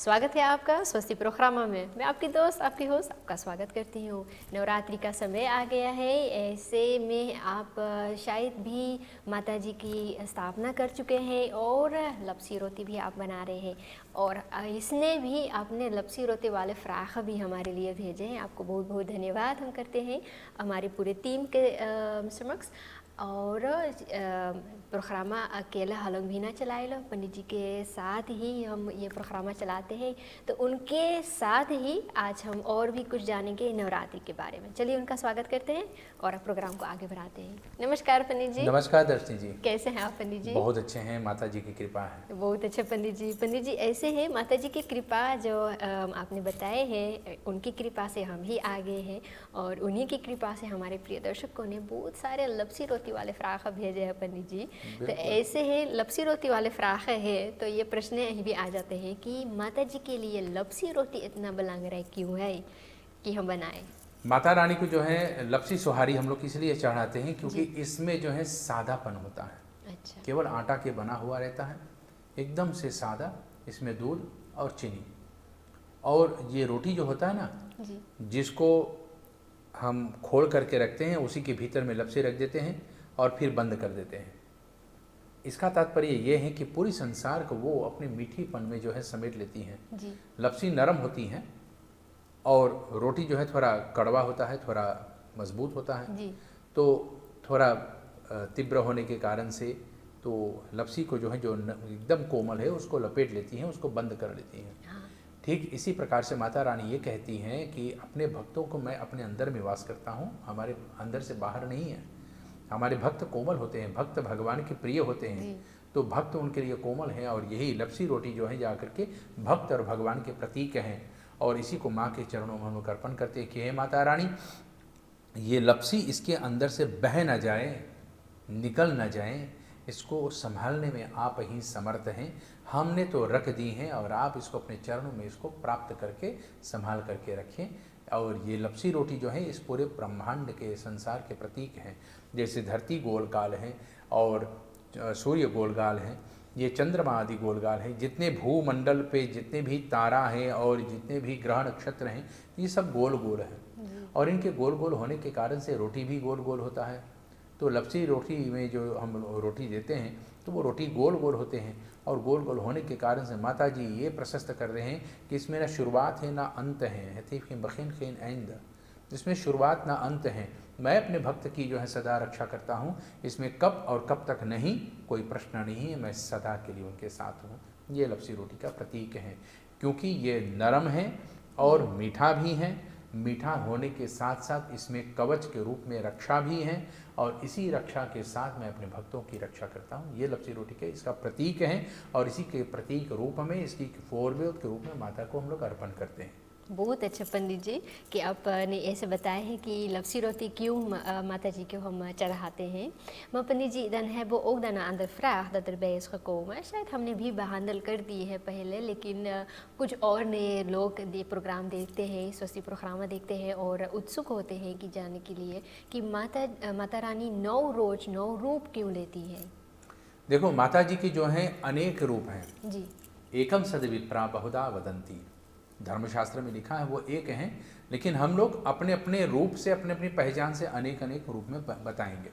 स्वागत है आपका स्वस्ति प्रोग्राम में। मैं आपकी दोस्त, आपकी होस्ट आपका स्वागत करती हूँ। नवरात्रि का समय आ गया है, ऐसे में आप शायद भी माता जी की स्थापना कर चुके हैं और लपसी रोटी भी आप बना रहे हैं। और इसने भी आपने लपसी रोटी वाले फ्राख भी हमारे लिए भेजे हैं। आपको बहुत बहुत धन्यवाद हम करते हैं हमारी पूरे टीम के समक्ष। और प्रोग्रामा अकेला हलंग भी ना चलाए लो, पंडित जी के साथ ही हम ये प्रोग्रामा चलाते हैं। तो उनके साथ ही आज हम और भी कुछ जानेंगे नवरात्रि के बारे में। चलिए उनका स्वागत करते हैं और प्रोग्राम को आगे बढ़ाते हैं। नमस्कार पंडित जी। नमस्कार दर्शनी जी। कैसे हैं आप पंडित जी? बहुत अच्छे हैं, माता जी की कृपा है। बहुत अच्छे पंडित जी। पंडित जी ऐसे हैं, माता जी की कृपा जो आपने बताए हैं, उनकी कृपा से हम ही आगे हैं और उन्हीं की कृपा से हमारे प्रिय दर्शकों ने बहुत सारे लपसी रोटी वाले फ्राख भेजे हैं पंडित जी। तो ऐसे है लपसी रोटी वाले फ्राख है, तो ये प्रश्न भी आ जाते हैं कि माता जी के लिए लपसी रोटी इतना बलंग रहे क्यों है कि हम बनाएं? माता रानी को जो है लपसी सोहारी हम लोग इसलिए चढ़ाते हैं क्योंकि इसमें जो है सादापन होता है। अच्छा। केवल आटा के बना हुआ रहता है, एकदम से सादा। इसमें दूध और चीनी और ये रोटी जो होता है ना जी। जिसको हम खोल करके रखते हैं, उसी के भीतर में लपसी रख देते हैं और फिर बंद कर देते हैं। इसका तात्पर्य ये है कि पूरी संसार को वो अपने मीठीपन में जो है समेट लेती हैं। जी। लपसी नरम होती हैं और रोटी जो है थोड़ा कड़वा होता है, थोड़ा मजबूत होता है। जी। तो थोड़ा तीव्र होने के कारण से तो लपसी को जो है जो एकदम कोमल है उसको लपेट लेती हैं, उसको बंद कर लेती हैं। हाँ। ठीक इसी प्रकार से माता रानी ये कहती हैं कि अपने भक्तों को मैं अपने अंदर में वास करता हूँ, हमारे अंदर से बाहर नहीं है। हमारे भक्त कोमल होते हैं, भक्त भगवान के प्रिय होते हैं, तो भक्त उनके लिए कोमल हैं और यही लपसी रोटी जो है जाकर के भक्त और भगवान के प्रतीक हैं। और इसी को माँ के चरणों में हम लोग अर्पण करते हैं कि हे माता रानी, ये लपसी इसके अंदर से बह न जाए, निकल न जाए, इसको संभालने में आप ही समर्थ हैं। हमने तो रख दी हैं और आप इसको अपने चरणों में इसको प्राप्त करके संभाल करके रखें। और ये लपसी रोटी जो है इस पूरे ब्रह्मांड के संसार के प्रतीक हैं। जैसे धरती गोलकाल है और सूर्य गोलकाल है, ये चंद्रमा आदि गोलकाल है। जितने भूमंडल पे जितने भी तारा हैं और जितने भी ग्रह नक्षत्र हैं, ये सब गोल गोल हैं और इनके गोल गोल होने के कारण से रोटी भी गोल गोल होता है। तो लपसी रोटी में जो हम रोटी देते हैं तो वो रोटी गोल गोल होते हैं और गोल गोल होने के कारण से माता जी ये प्रशस्त कर रहे हैं कि इसमें ना शुरुआत है ना अंत है। इसमें शुरुआत ना अंत है। मैं अपने भक्त की जो है सदा रक्षा करता हूँ। इसमें कब और कब तक नहीं, कोई प्रश्न नहीं है, मैं सदा के लिए उनके साथ हूँ। ये लपसी रोटी का प्रतीक है क्योंकि ये नरम है और मीठा भी है। मीठा होने के साथ साथ इसमें कवच के रूप में रक्षा भी है और इसी रक्षा के साथ मैं अपने भक्तों की रक्षा करता हूँ। ये लपसी रोटी के इसका प्रतीक है और इसी के प्रतीक रूप में, इसकी फोरवेद के रूप में माता को हम लोग अर्पण करते हैं। बहुत अच्छा पंडित जी कि आपने ऐसे बताया है कि लपसी रोटी क्यों माता जी को हम चढ़ाते हैं। Maar Pandit ji, dan hebben we ook dan een andere vraag dat erbij is gekomen. शायद हमने भी behandel कर दी है पहले, लेकिन कुछ और नए लोग ये प्रोग्राम देखते हैं, स्वस्ति प्रोग्राम देखते हैं और उत्सुक होते हैं कि जानने के लिए कि माता रानी 9 रोज 9 रूप क्यों लेती है। देखो, माता जी की जो है अनेक रूप हैं जी। एकम सद विप्रा बहुधा वदंती, धर्मशास्त्र में लिखा है वो एक हैं, लेकिन हम लोग अपने अपने रूप से, अपने अपनी पहचान से अनेक अनेक रूप में बताएंगे।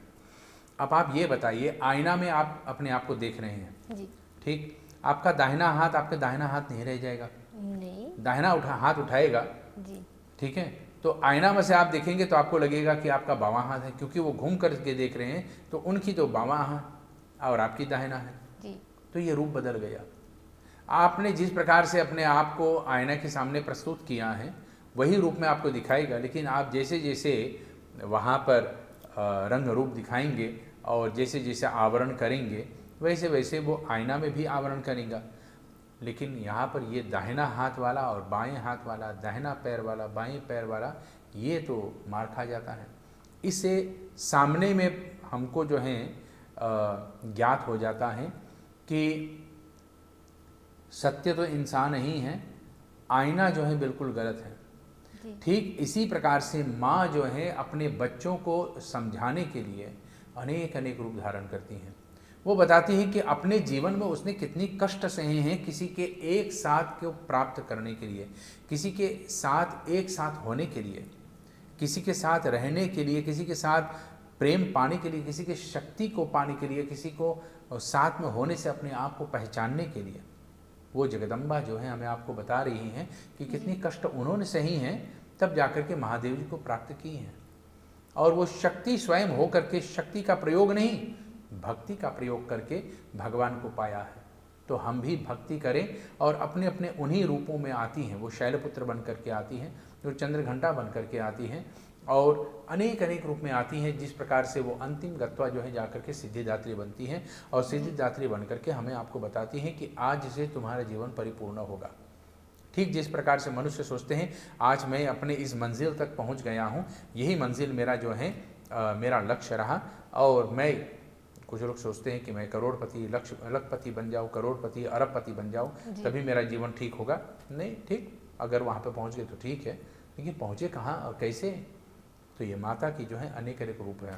अब आप ये बताइए, आईना में आप अपने आप को देख रहे हैं जी। ठीक, आपका दाहिना हाथ आपका दाहिना हाथ नहीं रह जाएगा, नहीं। दाहिना हाथ उठाएगा जी। ठीक है, तो आईना में से आप देखेंगे तो आपको लगेगा कि आपका बावां हाथ है, क्योंकि वो घूम करके देख रहे हैं तो उनकी तो बावां है और आपकी दाहिना है जी। तो ये रूप बदल गया। आपने जिस प्रकार से अपने आप को आईना के सामने प्रस्तुत किया है वही रूप में आपको दिखाएगा, लेकिन आप जैसे जैसे वहाँ पर रंग रूप दिखाएंगे और जैसे जैसे आवरण करेंगे वैसे वैसे वो आईना में भी आवरण करेगा। लेकिन यहाँ पर ये दाहिना हाथ वाला और बाएं हाथ वाला, दाहिना पैर वाला बाएं पैर वाला, ये तो मार खा जाता है। इससे सामने में हमको जो है ज्ञात हो जाता है कि सत्य तो इंसान ही है, आईना जो है बिल्कुल गलत है। ठीक इसी प्रकार से माँ जो है अपने बच्चों को समझाने के लिए अनेक अनेक रूप धारण करती हैं। वो बताती है कि अपने जीवन में उसने कितनी कष्ट सहे हैं किसी के एक साथ को प्राप्त करने के लिए, किसी के साथ एक साथ होने के लिए, किसी के साथ रहने के लिए, किसी के साथ प्रेम पाने के लिए, किसी की शक्ति को पाने के लिए, किसी को साथ में होने से अपने आप को पहचानने के लिए। वो जगदम्बा जो है हमें आपको बता रही हैं कि कितनी कष्ट उन्होंने सही हैं, तब जाकर के महादेव जी को प्राप्त की हैं। और वो शक्ति स्वयं हो करके, शक्ति का प्रयोग नहीं, भक्ति का प्रयोग करके भगवान को पाया है। तो हम भी भक्ति करें और अपने अपने उन्हीं रूपों में आती हैं। वो शैलपुत्र बन करके आती हैं, जो चंद्रघंटा बन करके आती हैं, और अनेक अनेक रूप में आती हैं। जिस प्रकार से वो अंतिम गत्वा जो है जाकर के सिद्धिदात्री बनती हैं, और सिद्धिदात्री बन करके हमें आपको बताती हैं कि आज से तुम्हारा जीवन परिपूर्ण होगा। ठीक जिस प्रकार से मनुष्य सोचते हैं आज मैं अपने इस मंजिल तक पहुंच गया हूं, यही मंजिल मेरा जो है मेरा लक्ष्य रहा, और मैं, कुछ लोग सोचते हैं कि मैं करोड़पति, लखपति बन जाऊं, करोड़पति, अरबपति बन जाऊं, तभी मेरा जीवन ठीक होगा। नहीं, ठीक, अगर वहां पे पहुंच गए तो ठीक है, लेकिन पहुंचे कहाँ और कैसे? तो ये माता की जो है अनेक अनेक रूप है।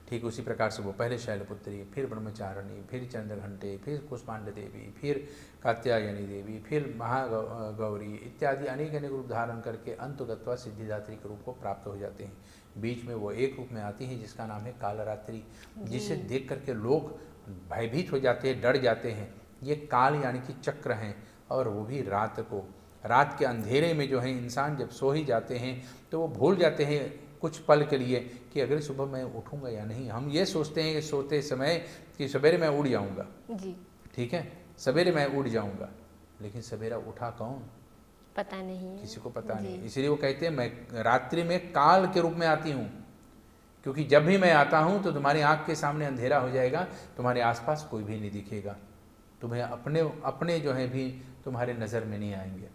ठीक उसी प्रकार से वो पहले शैलपुत्री, फिर ब्रह्मचारिणी, फिर चंद्रघंटे, फिर कुष्मांड देवी, फिर कात्यायनी देवी, फिर महागौरी इत्यादि अनेक अनेक रूप धारण करके अंतगत्वा सिद्धिदात्री के रूप को प्राप्त हो जाते हैं। बीच में वो एक रूप में आती हैं जिसका नाम है कालरात्रि, जिसे देख करके लोग भयभीत हो जाते हैं, डर जाते हैं। ये काल यानी कि चक्र हैं, और वो भी रात को, रात के अंधेरे में जो है इंसान जब सो ही जाते हैं तो वो भूल जाते हैं कुछ पल के लिए कि अगले सुबह मैं उठूंगा या नहीं। हम ये सोचते हैं कि सोते समय कि सवेरे मैं उड़ जाऊंगा जी, ठीक है, सवेरे मैं उड़ जाऊंगा, लेकिन सवेरा उठा कौन, पता नहीं, किसी को पता नहीं। इसलिए वो कहते हैं मैं रात्रि में काल के रूप में आती हूँ, क्योंकि जब भी मैं आता हूँ तो तुम्हारी आँख के सामने अंधेरा हो जाएगा, तुम्हारे आसपास कोई भी नहीं दिखेगा, तुम्हें अपने अपने जो है भी तुम्हारे नज़र में नहीं आएंगे,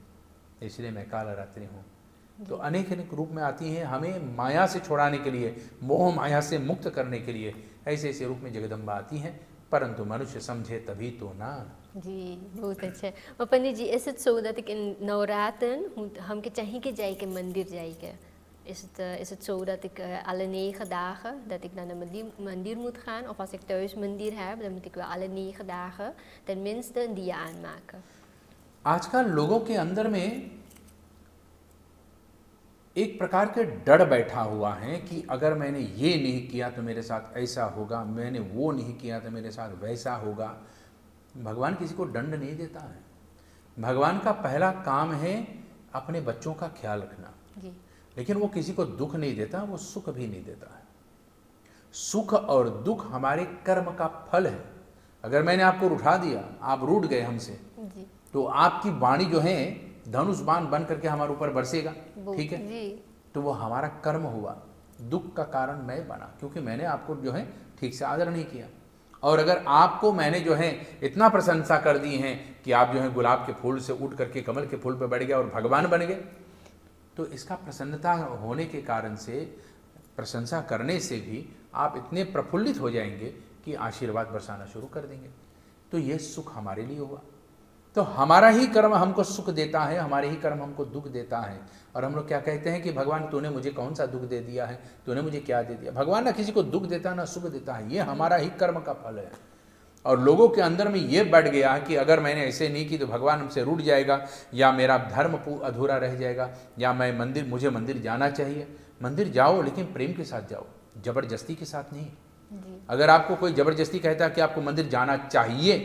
इसलिए मैं कालरात्रि हूँ। तो अनेक अनेक रूप में आती हैं हमें माया से छुड़ाने के लिए, मोह माया से मुक्त करने के लिए, ऐसे ऐसे रूप में जगदम्बा आती हैं, परंतु मनुष्य समझे तभी तो ना। जी, बहुत अच्छा। Maar Pandit ji, is het zo dat ik in Navraten, हम के चाहिए के जाए के मंदिर जाए के, is het zo dat ik alle 9 dagen dat ik naar de mandir moet gaan, of als ik thuis mandir heb, dan moet ik wel alle 9 dagen tenminste een diya aanmaken? आजकल लोगों के अंदर में एक प्रकार के डर बैठा हुआ है कि अगर मैंने ये नहीं किया तो मेरे साथ ऐसा होगा, मैंने वो नहीं किया तो मेरे साथ वैसा होगा। भगवान किसी को दंड नहीं देता है। भगवान का पहला काम है अपने बच्चों का ख्याल रखना जी, लेकिन वो किसी को दुख नहीं देता, वो सुख भी नहीं देता है। सुख और दुख हमारे कर्म का फल है। अगर मैंने आपको उठा दिया, आप रूठ गए हमसे, जी, तो आपकी वाणी जो है धनुष बाण बन करके हमारे ऊपर बरसेगा, ठीक है, जी, तो वो हमारा कर्म हुआ। दुख का कारण मैं बना, क्योंकि मैंने आपको जो है ठीक से आदर नहीं किया। और अगर आपको मैंने जो है इतना प्रशंसा कर दी है कि आप जो है गुलाब के फूल से उठ करके कमल के फूल पर बढ़ गए और भगवान बन गए, तो इसका प्रसन्नता होने के कारण से, प्रशंसा करने से भी आप इतने प्रफुल्लित हो जाएंगे कि आशीर्वाद बरसाना शुरू कर देंगे। तो ये सुख हमारे लिए हुआ। तो हमारा ही कर्म हमको सुख देता है, हमारे ही कर्म हमको दुख देता है। और हम लोग क्या कहते हैं कि भगवान तूने मुझे कौन सा दुख दे दिया है, तूने मुझे क्या दे दिया। भगवान ना किसी को दुख देता ना सुख देता है, ये हमारा ही कर्म का फल है। और लोगों के अंदर में ये बढ़ गया कि अगर मैंने ऐसे नहीं की तो भगवान हमसे रूठ जाएगा, या मेरा धर्म अधूरा रह जाएगा, या मुझे मंदिर जाना चाहिए। मंदिर जाओ लेकिन प्रेम के साथ जाओ, जबरदस्ती के साथ नहीं। अगर आपको कोई जबरदस्ती कहता है कि आपको मंदिर जाना चाहिए,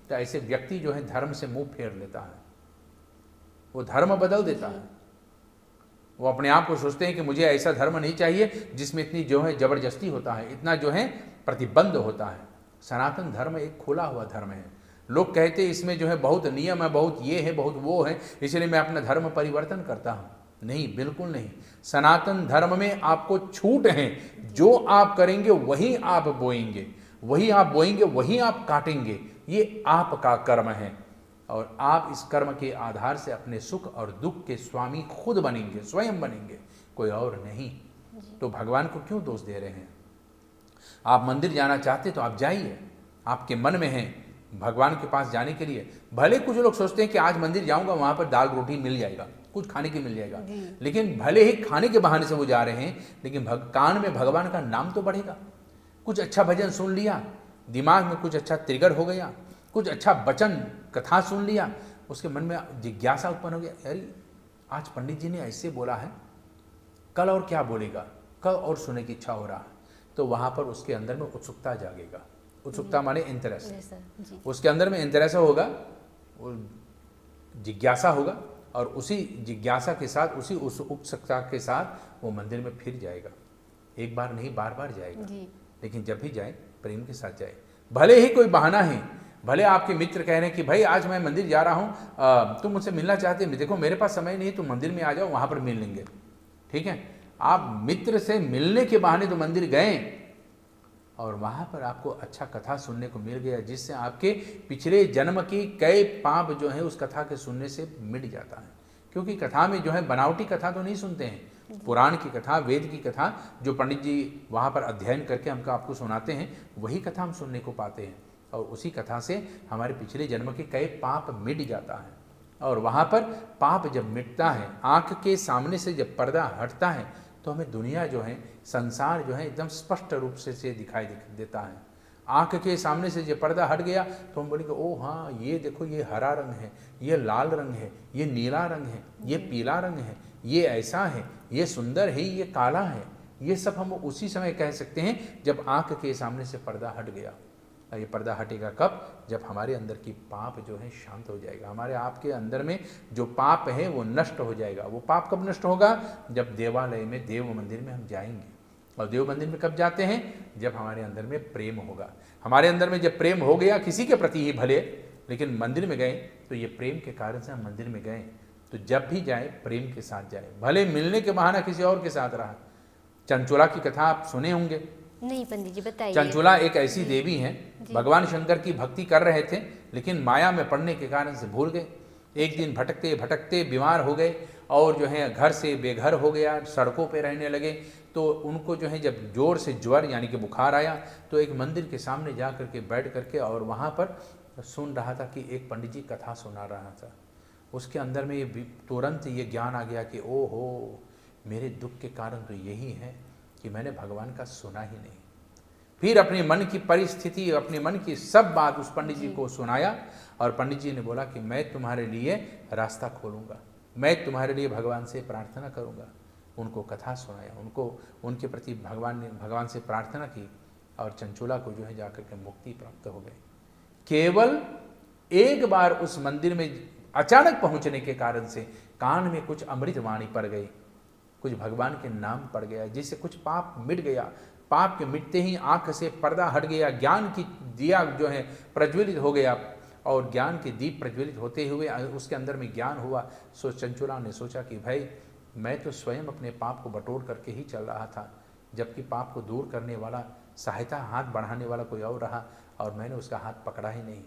तो ऐसे व्यक्ति जो है धर्म से मुंह फेर लेता है, वो धर्म बदल देता है। वो अपने आप को सोचते हैं कि मुझे ऐसा धर्म नहीं चाहिए जिसमें इतनी जो है जबरदस्ती होता है, इतना जो है प्रतिबंध होता है। सनातन धर्म एक खुला हुआ धर्म है। लोग कहते हैं इसमें जो है बहुत नियम है, बहुत ये है, बहुत वो है, इसलिए मैं अपना धर्म परिवर्तन करता हूँ। नहीं, बिल्कुल नहीं। सनातन धर्म में आपको छूट है, जो आप करेंगे वही आप बोएंगे, वही आप बोएंगे, वही आप काटेंगे। ये आपका कर्म है, और आप इस कर्म के आधार से अपने सुख और दुख के स्वामी खुद बनेंगे, स्वयं बनेंगे, कोई और नहीं। तो भगवान को क्यों दोष दे रहे हैं? आप मंदिर जाना चाहते तो आप जाइए, आपके मन में है भगवान के पास जाने के लिए। भले कुछ लोग सोचते हैं कि आज मंदिर जाऊंगा, वहां पर दाल रोटी मिल जाएगा, कुछ खाने की मिल जाएगा, लेकिन भले ही खाने के बहाने से वो जा रहे हैं, लेकिन कान में भगवान का नाम तो बढ़ेगा। कुछ अच्छा भजन सुन लिया, दिमाग में कुछ अच्छा ट्रिगर हो गया, कुछ अच्छा वचन कथा सुन लिया, उसके मन में जिज्ञासा उत्पन्न हो गया, अरे आज पंडित जी ने ऐसे बोला है, कल और क्या बोलेगा, कल और सुनने की इच्छा हो रहा है, तो वहाँ पर उसके अंदर में उत्सुकता जागेगा। उत्सुकता माने इंटरेस्ट, उसके अंदर में इंटरेस्ट होगा, जिज्ञासा होगा, और उसी जिज्ञासा के साथ, उसी उत्सुकता के साथ वो मंदिर में फिर जाएगा। एक बार नहीं, बार बार जाएगा, लेकिन जब भी जाए प्रेम के साथ जाए। भले ही कोई बहाना है, भले आपके मित्र कह रहे हैं कि भाई आज मैं मंदिर जा रहा हूँ, तुम मुझसे मिलना चाहते हैं, देखो मेरे पास समय नहीं, तुम मंदिर में आ जाओ, वहाँ पर मिल लेंगे, ठीक है। आप मित्र से मिलने के बहाने तो मंदिर गए, और वहाँ पर आपको अच्छा कथा सुनने को मिल गया, जिससे आपके पिछले जन्म की कई पाप जो है उस कथा के सुनने से मिट जाता है। क्योंकि कथा में जो है बनावटी कथा तो नहीं सुनते हैं, पुराण की कथा, वेद की कथा जो पंडित जी वहाँ पर अध्ययन करके हमको आपको सुनाते हैं, वही कथा हम सुनने को पाते हैं, और उसी कथा से हमारे पिछले जन्म के कई पाप मिट जाता है। और वहाँ पर पाप जब मिटता है, आँख के सामने से जब पर्दा हटता है, तो हमें दुनिया जो है, संसार जो है एकदम स्पष्ट रूप से दिखाई देता है। आँख के सामने से जब पर्दा हट गया तो हम बोलेंगे, ओ हाँ, ये देखो, ये हरा रंग है, ये लाल रंग है, ये नीला रंग है, ये पीला रंग है, ये ऐसा है, ये सुंदर है, ये काला है। ये सब हम उसी समय कह सकते हैं जब आँख के सामने से पर्दा हट गया। ये पर्दा हटेगा कब? जब हमारे अंदर की पाप जो है शांत हो जाएगा, हमारे आपके अंदर में जो पाप है वो नष्ट हो जाएगा। वो पाप कब नष्ट होगा? जब देवालय में, देव मंदिर में हम जाएंगे। और देव मंदिर में कब जाते हैं? जब हमारे अंदर में प्रेम होगा। हमारे अंदर में जब प्रेम हो गया किसी के प्रति ही भले, लेकिन मंदिर में गए तो ये प्रेम के कारण से हम मंदिर में गए, तो जब भी जाए प्रेम के साथ जाए, भले मिलने के बहाना किसी और के साथ रहा। चंचुला की कथा आप सुने होंगे। नहीं पंडित जी बताइए। चंचुला एक ऐसी देवी हैं, भगवान शंकर की भक्ति कर रहे थे, लेकिन माया में पड़ने के कारण से भूल गए। एक दिन भटकते भटकते बीमार हो गए और जो है घर से बेघर हो गया, सड़कों पे रहने लगे। तो उनको जो है जब जोर से ज्वर यानी कि बुखार आया, तो एक मंदिर के सामने जा करके बैठ करके और वहाँ पर सुन रहा था कि एक पंडित जी कथा सुना रहा था। उसके अंदर में ये तुरंत ये ज्ञान आ गया कि ओहो, मेरे दुख के कारण तो यही है कि मैंने भगवान का सुना ही नहीं। फिर अपने मन की परिस्थिति, अपने मन की सब बात उस पंडित जी को सुनाया, और पंडित जी ने बोला कि मैं तुम्हारे लिए रास्ता खोलूँगा, मैं तुम्हारे लिए भगवान से प्रार्थना करूँगा। उनको कथा सुनाया, उनको उनके प्रति भगवान से प्रार्थना की, और चंचुला को जो है जाकर के मुक्ति प्राप्त हो गई। केवल एक बार उस मंदिर में अचानक पहुँचने के कारण से कान में कुछ अमृत वाणी पड़ गई, कुछ भगवान के नाम पड़ गया, जिससे कुछ पाप मिट गया। पाप के मिटते ही आंख से पर्दा हट गया, ज्ञान की दिया जो है प्रज्वलित हो गया, और ज्ञान के दीप प्रज्वलित होते हुए उसके अंदर में ज्ञान हुआ। सो चंचुला ने सोचा कि भाई मैं तो स्वयं अपने पाप को बटोर करके ही चल रहा था, जबकि पाप को दूर करने वाला, सहायता हाथ बढ़ाने वाला कोई और रहा, और मैंने उसका हाथ पकड़ा ही नहीं।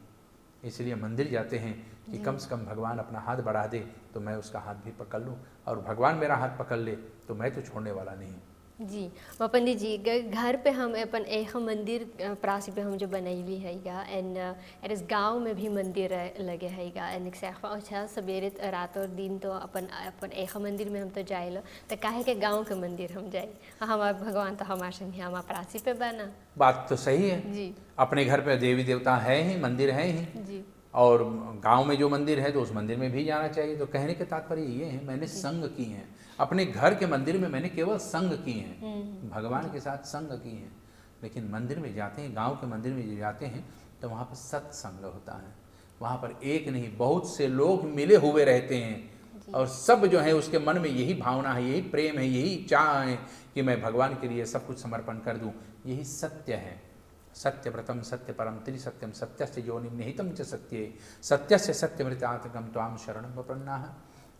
इसलिए मंदिर जाते हैं कि कम से कम भगवान अपना हाथ बढ़ा दे तो मैं उसका हाथ भी पकड़ लूँ, और भगवान मेरा हाथ पकड़ ले तो मैं तो छोड़ने वाला नहीं। जी पंडित जी, घर पे हम अपन एक मंदिर प्रासी पे हम जो बनैली हैगा, एंड एस गाँव में भी मंदिर लगे हैगा, एंड अच्छा सवेरे रात और दिन तो अपन एक मंदिर में हम तो जाए, तो काहे के गाँव के मंदिर हम जाए? हमारे भगवान तो हमारे संग हमारे प्रासी पे बना। बात तो सही है जी। अपने घर पे देवी देवता है ही, मंदिर है ही जी, और गांव में जो मंदिर है तो उस मंदिर में भी जाना चाहिए। तो कहने के तात्पर्य ये है, मैंने संग की हैं अपने घर के मंदिर में, मैंने केवल संग की हैं, भगवान के साथ संग की हैं। लेकिन मंदिर में जाते हैं, गांव के मंदिर में जाते हैं, तो वहाँ पर सत्संग होता है। वहाँ पर एक नहीं बहुत से लोग मिले हुए रहते हैं, और सब जो है उसके मन में यही भावना है, यही प्रेम है, यही चाह है कि मैं भगवान के लिए सब कुछ समर्पण कर दूँ। यही सत्य है। सत्य व्रतम सत्य परम त्रिसत्यम सत्यस्य योनिम निहितम च सत्ये सत्यस्य सत्यमृतात्मकम त्वाम शरणं प्रपन्नाः।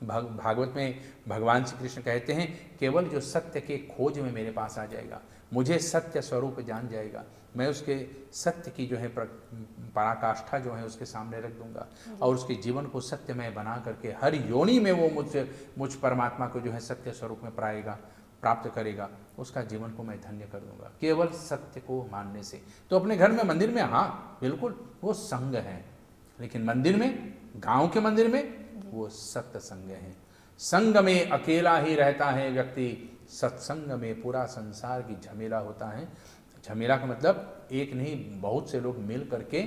भागवत में भगवान श्री कृष्ण कहते हैं, केवल जो सत्य के खोज में मेरे पास आ जाएगा, मुझे सत्य स्वरूप जान जाएगा, मैं उसके सत्य की जो है पराकाष्ठा जो है उसके सामने रख दूंगा, और उसके जीवन को सत्यमय बना करके हर योनि में वो मुझ परमात्मा को जो है सत्य स्वरूप में प्राप्त करेगा, उसका जीवन को मैं धन्य कर दूंगा, केवल सत्य को मानने से। तो अपने घर में, मंदिर में, हाँ बिल्कुल वो संग है, लेकिन मंदिर में, गांव के मंदिर में वो सत्य संग है। संग में अकेला ही रहता है व्यक्ति, सत्संग में पूरा संसार की झमेला होता है। झमेला का मतलब एक नहीं, बहुत से लोग मिल करके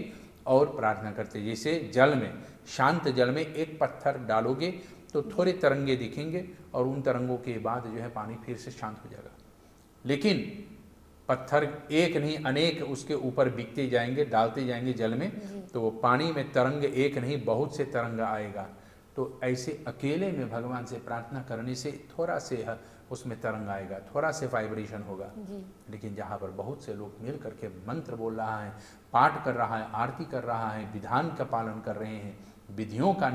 और प्रार्थना करते हैं। जैसे जल में, शांत जल में एक पत्थर डालोगे तो थोड़े तरंगे दिखेंगे और उन तरंगों के बाद जो है पानी फिर से शांत हो जाएगा। लेकिन पत्थर एक नहीं अनेक उसके ऊपर बिकते जाएंगे, डालते जाएंगे जल में, तो वो पानी में तरंग एक नहीं बहुत से तरंग आएगा। तो ऐसे अकेले में भगवान से प्रार्थना करने से थोड़ा से उसमें तरंग आएगा, थोड़ा से वाइब्रेशन होगा। लेकिन जहाँ पर बहुत से लोग मिल करके मंत्र बोल रहा है, पाठ कर रहा है, आरती कर रहा है, विधान का पालन कर रहे हैं, विधियों का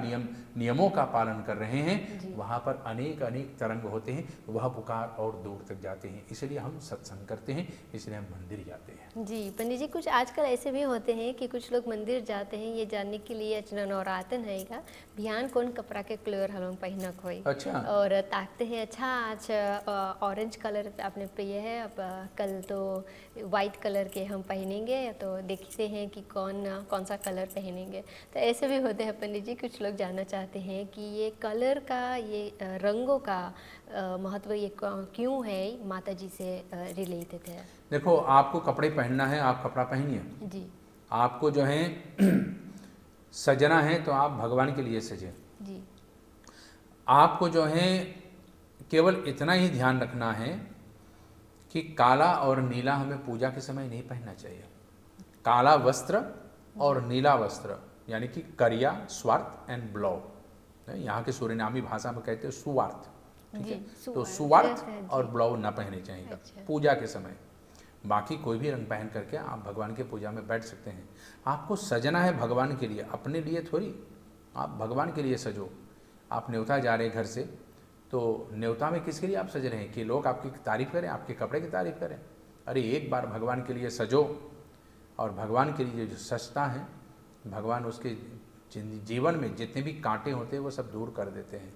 नियमों का पालन कर रहे हैं, वहाँ पर अनेक अनेक तरंग होते हैं, वह पुकार और दूर तक जाते हैं। इसलिए हम सत्संग करते हैं, इसलिए हम मंदिर जाते हैं। जी पंडित जी, कुछ आजकल ऐसे भी होते हैं कि कुछ लोग मंदिर जाते हैं ये जानने के लिए अचना नवरातन है बिहान कौन कपड़ा के कलर हम पहनक हो, अच्छा। और ताकते हैं अच्छा आज ऑरेंज कलर आपने प्रिय है, अब कल तो वाइट कलर के हम पहनेंगे, तो देखते हैं कि कौन सा कलर पहनेंगे। तो ऐसे भी होते हैं पंडित जी, कुछ लोग जानना चाहते हैं कि ये कलर का, ये रंगों का महत्व ये क्यों है, माता जी से रिलेटेड है। देखो, आपको कपड़े पहनना है, आप कपड़ा पहनिए जी। आपको जो है सजना है तो आप भगवान के लिए सजे। जी। आपको जो है केवल इतना ही ध्यान रखना है कि काला और नीला हमें पूजा के समय नहीं पहनना चाहिए। काला वस्त्र और नीला वस्त्र यानी कि करिया, स्वार्थ एंड ब्लौ, यहाँ के सूरीनामी भाषा में कहते हैं सुवार्थ, ठीक है। तो सुवार्थ और ब्लौ ना पहने चाहिए पूजा के समय। बाकी कोई भी रंग पहन करके आप भगवान के पूजा में बैठ सकते हैं। आपको सजना है भगवान के लिए, अपने लिए थोड़ी। आप भगवान के लिए सजो। आप न्योता जा रहे हैं घर से, तो न्योता में किसके लिए आप सज रहे हैं कि लोग आपकी तारीफ करें, आपके कपड़े की तारीफ करें? अरे एक बार भगवान के लिए सजो, और भगवान के लिए जो सजता है भगवान उसके जीवन में जितने भी कांटे होते हैं वो सब दूर कर देते हैं।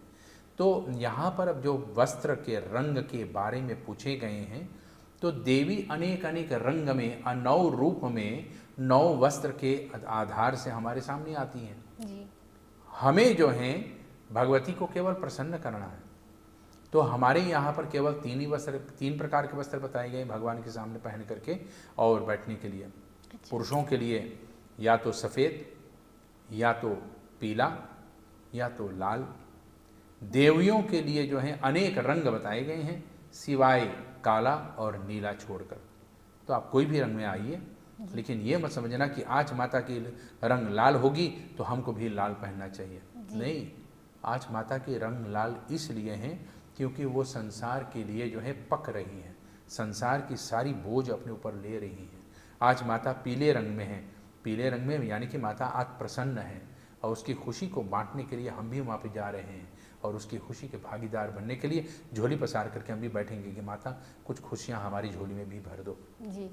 तो यहाँ पर अब जो वस्त्र के रंग के बारे में पूछे गए हैं, तो देवी अनेक अनेक रंग में, नौ रूप में, 9 वस्त्र के आधार से हमारे सामने आती हैं जी। हमें जो है भगवती को केवल प्रसन्न करना है, तो हमारे यहाँ पर केवल 3 प्रकार के वस्त्र बताए गए भगवान के सामने पहन करके और बैठने के लिए। पुरुषों के लिए या तो सफ़ेद, या तो पीला, या तो लाल। देवियों के लिए जो है अनेक रंग बताए गए हैं सिवाय काला और नीला छोड़कर। तो आप कोई भी रंग में आइए, लेकिन ये मत समझना कि आज माता की रंग लाल होगी तो हमको भी लाल पहनना चाहिए। नहीं, आज माता की रंग लाल इसलिए हैं क्योंकि वो संसार के लिए जो है पक रही हैं, संसार की सारी बोझ अपने ऊपर ले रही हैं। आज माता पीले रंग में है, पीले रंग में यानी कि माता आज प्रसन्न है, और उसकी खुशी को बांटने के लिए हम भी वहाँ पे जा रहे हैं, और उसकी खुशी के भागीदार बनने के लिए झोली पसार करके हम भी बैठेंगे कि माता कुछ खुशियाँ हमारी झोली में भी भर दो जी।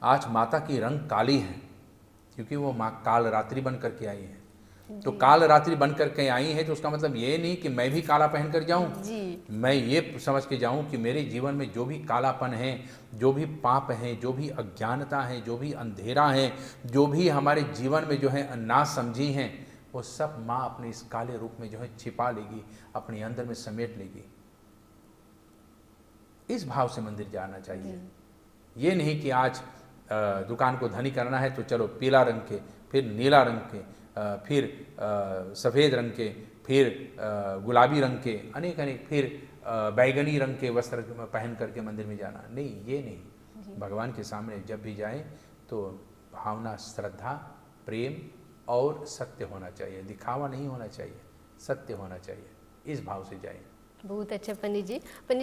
आज माता की रंग काली है क्योंकि वो माँ काल रात्रि बन करके आई है। तो काल रात्रि बन करके आई है तो उसका मतलब ये नहीं कि मैं भी काला पहन कर जाऊं, मैं ये समझ के जाऊं कि मेरे जीवन में जो भी कालापन है, जो भी पाप है, जो भी अज्ञानता है, जो भी अंधेरा है, जो भी हमारे जीवन में जो है ना समझी हैं, वो सब माँ अपने इस काले रूप में जो है छिपा लेगी, अपने अंदर में समेट लेगी। इस भाव से मंदिर जाना चाहिए। ये नहीं कि आज दुकान को धनी करना है तो चलो पीला रंग के, फिर नीला रंग के, फिर सफ़ेद रंग के, फिर गुलाबी रंग के, अनेक अनेक, फिर बैगनी रंग के वस्त्र पहन करके मंदिर में जाना। नहीं, ये नहीं। भगवान के सामने जब भी जाए तो भावना, श्रद्धा, प्रेम और सत्य होना चाहिए, दिखावा नहीं होना चाहिए, सत्य होना चाहिए। इस भाव से जाए। बहुत अच्छा पंडित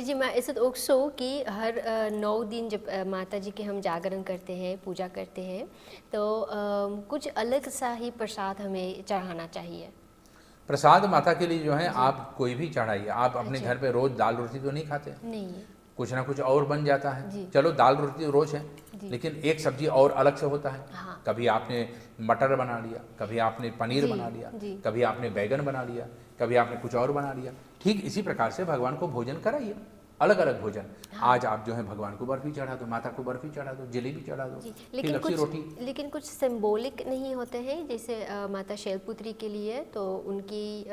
जी, मैं ऐसे तो ओक्सो कि हर 9 दिन जब माता जी के हम जागरण करते हैं, पूजा करते हैं, तो कुछ अलग सा ही प्रसाद हमें चढ़ाना चाहिए। प्रसाद माता के लिए जो है आप कोई भी चढ़ाइए। आप अपने घर पे रोज दाल रोटी तो नहीं खाते? नहीं, कुछ ना कुछ और बन जाता है। चलो दाल रोटी तो रोज है, लेकिन एक सब्जी और अलग से होता है। हाँ। कभी आपने मटर बना लिया, कभी आपने पनीर बना लिया, कभी आपने बैगन बना लिया, कभी आपने कुछ और बना लिया। ठीक इसी प्रकार से भगवान को भोजन कराइए। अलग अलग भोजन। आज आप जो है भगवान को बर्फी चढ़ा दो, माता को बर्फी चढ़ा दो, जलेबी चढ़ा दो, जी, फिर लपसी रोटी। लेकिन कुछ सिंबॉलिक नहीं होते हैं, जैसे माता शैलपुत्री के लिए तो उनकी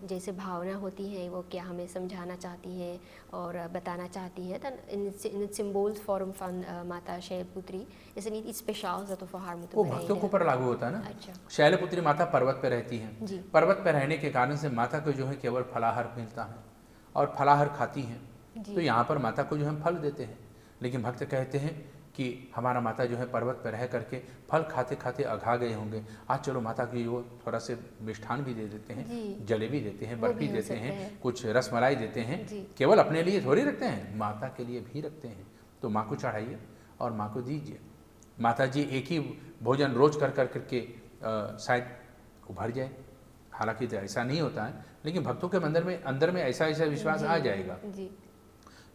जैसे भावना होती है, वो क्या हमें समझाना चाहती है और बताना चाहती है. Dan in het symboolvorm van माता Shailputri is er niet iets speciaals dat we voor haar moeten वो bereiden? भक्तों के ऊपर लागू होता है ना। अच्छा. शैलपुत्री माता पर्वत पे रहती हैं, जी. पर्वत पे रहने के कारण से माता को जो है केवल फलाहार मिलता है और फलाहार खाती हैं, तो यहाँ पर माता को जो है फल देते हैं। लेकिन भक्त कहते हैं कि हमारा माता जो है पर्वत पर रह करके फल खाते खाते अघा गए होंगे, आज चलो माता की वो थोड़ा से मिष्ठान भी दे देते हैं, जलेबी देते हैं, बर्फी देते हैं, कुछ रसमलाई देते हैं, केवल अपने लिए थोड़ी रखते हैं, माता के लिए भी रखते हैं। तो माँ को चढ़ाइए और माँ को दीजिए। माता जी एक ही भोजन रोज कर कर करके शायद उभर जाए, हालांकि तो ऐसा नहीं होता है, लेकिन भक्तों के अंदर में ऐसा ऐसा विश्वास आ जाएगा।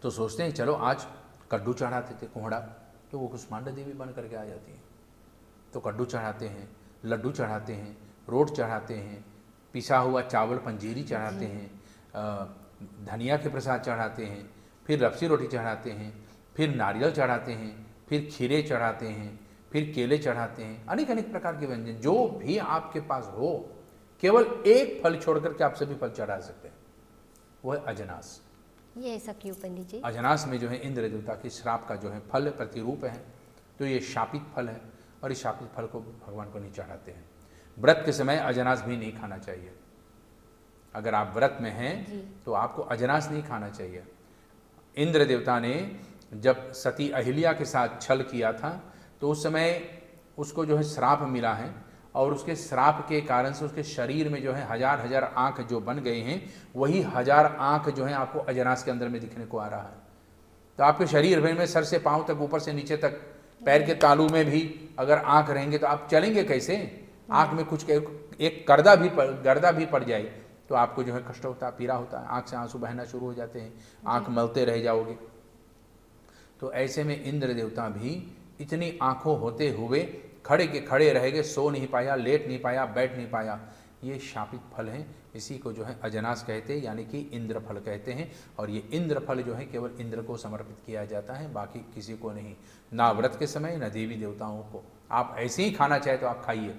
तो सोचते हैं चलो आज कड्डू चढ़ाते थे कोहड़ा, तो वो कुष्मांडा देवी बन करके आ जाती है। तो कड्डू चढ़ाते हैं, लड्डू चढ़ाते हैं, रोट चढ़ाते हैं, पिसा हुआ चावल पंजीरी चढ़ाते हैं, धनिया के प्रसाद चढ़ाते हैं, फिर लपसी रोटी चढ़ाते हैं, फिर नारियल चढ़ाते हैं, फिर खीरे चढ़ाते हैं, फिर केले चढ़ाते हैं, अनेक अनेक प्रकार के व्यंजन जो भी आपके पास हो, केवल एक फल छोड़ करके आप सभी फल चढ़ा सकते हैं, वो है अजनास। ये ऐसा क्यों पंडित जी? अजनास में जो है इंद्र देवता के श्राप का जो है फल प्रतिरूप है, तो ये शापित फल है और इस शापित फल को भगवान को नहीं चढ़ाते हैं। व्रत के समय अजनास भी नहीं खाना चाहिए। अगर आप व्रत में हैं तो आपको अजनास नहीं खाना चाहिए। इंद्र देवता ने जब सती अहिल्या के साथ छल किया था तो उस समय उसको जो है श्राप मिला है और उसके श्राप के कारण से उसके शरीर में जो है हजार हजार आँख जो बन गए हैं, वही हजार आँख जो है आपको अजनास के अंदर में दिखने को आ रहा है। तो आपके शरीर भर में सर से पांव तक, ऊपर से नीचे तक, पैर के तालू में भी अगर आँख रहेंगे तो आप चलेंगे कैसे? आँख में कुछ एक गर्दा भी पड़ जाए तो आपको जो है कष्ट होता है, पीड़ा होता है, आँख से आंसू बहना शुरू हो जाते हैं, आँख मलते रह जाओगे। तो ऐसे में इंद्र देवता भी इतनी आँखों होते हुए खड़े के खड़े रह गए, सो नहीं पाया, लेट नहीं पाया, बैठ नहीं पाया। ये शापित फल हैं, इसी को जो है अजनास कहते हैं, यानी कि इंद्र फल कहते हैं। और ये इंद्र फल जो है केवल इंद्र को समर्पित किया जाता है, बाकी किसी को नहीं, ना व्रत के समय ना देवी देवताओं को। आप ऐसे ही खाना चाहे तो आप खाइए,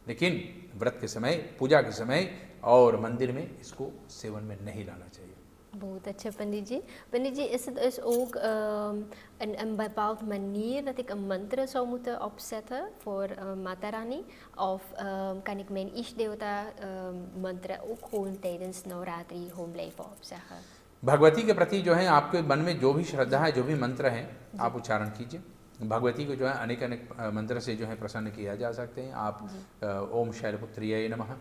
लेकिन व्रत के समय, पूजा के समय और मंदिर में इसको सेवन में नहीं लाना चाहिए। बहुत अच्छा पंडित जी। पंडित जी, is het dus ook een bepaald manier dat ik een mantra zou moeten opzetten voor Mata Rani? Of kan ik mijn Ishdeota mantra ook gewoon tijdens Navratri gewoon blijven opzeggen? Bhagwati के प्रति जो है आपके मन में जो भी श्रद्धा है, जो भी मंत्र है, आप उच्चारण कीजिए। भगवती को जो है अनेक अनेक मंत्र से जो है प्रसन्न किया जा सकते हैं। आप ओम शैलपुत्रिये नमः,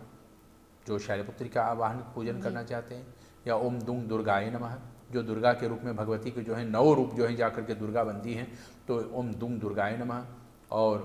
जो शैलपुत्री का आवाहन पूजन करना चाहते हैं, या ओम दुंग दुर्गाय नमः, जो दुर्गा के रूप में भगवती के जो है 9 रूप जो है जाकर के दुर्गा बनती हैं, तो ओम दुंग दुर्गाय नमः, और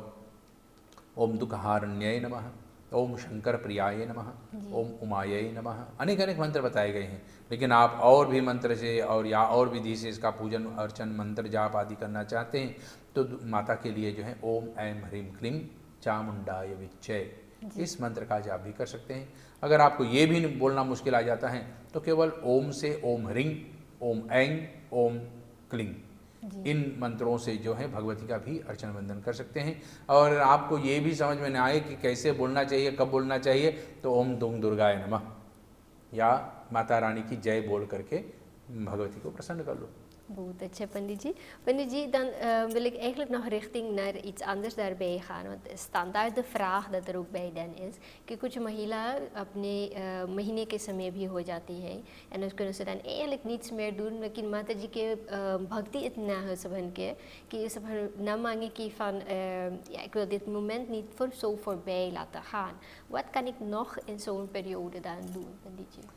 ओम दुःखहारण्याय नमः, ओम शंकर प्रियाय नमः, ओम उमायै नमः, अनेक अनेक मंत्र बताए गए हैं। लेकिन आप और भी मंत्र से और या और विधि से इसका पूजन अर्चन मंत्र जाप आदि करना चाहते हैं तो माता के लिए जो है ओम ऐं ह्रीं क्लीं चामुंडाय विच्चय, इस मंत्र का जाप भी कर सकते हैं। अगर आपको ये भी बोलना मुश्किल आ जाता है तो केवल ओम से ओम ह्रीं, ओम ऐं, ओम क्लीं, इन मंत्रों से जो है भगवती का भी अर्चन वंदन कर सकते हैं। और आपको ये भी समझ में न आए कि कैसे बोलना चाहिए, कब बोलना चाहिए, तो ओम दुंग दुर्गाय नमः या माता रानी की जय बोल करके भगवती को प्रसन्न कर लो। बहुत अच्छा पंडित जी। पंडित जी, dan wil ik eigenlijk nog richting naar iets anders daarbij gaan. Want standaard de vraag dat er ook bij den is कि कुछ महिला अपने महीने के समय भी हो जाती है en dan kunnen ze dan eigenlijk niets meer doen, लेकिन माता जी के भक्ति इतना है सबन के कि सबन न मांगे कि van ja, ik wil dit moment niet voor zo voorbij laten gaan. Wat kan ik nog in zo'n periode dan doen, पंडित जी?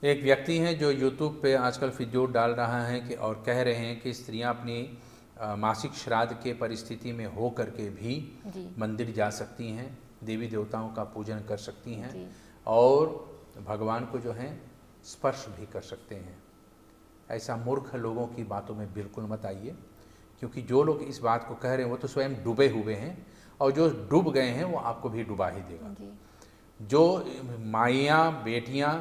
एक व्यक्ति हैं जो यूट्यूब पे आजकल वीडियो डाल रहा है कि और कह रहे हैं कि स्त्रियां अपनी मासिक श्राद्ध के परिस्थिति में हो करके भी मंदिर जा सकती हैं, देवी देवताओं का पूजन कर सकती हैं और भगवान को जो है स्पर्श भी कर सकते हैं। ऐसा मूर्ख लोगों की बातों में बिल्कुल मत आइए, क्योंकि जो लोग इस बात को कह रहे हैं वो तो स्वयं डूबे हुए हैं और जो डूब गए हैं वो आपको भी डुबा ही देगा। जो माइयाँ बेटियाँ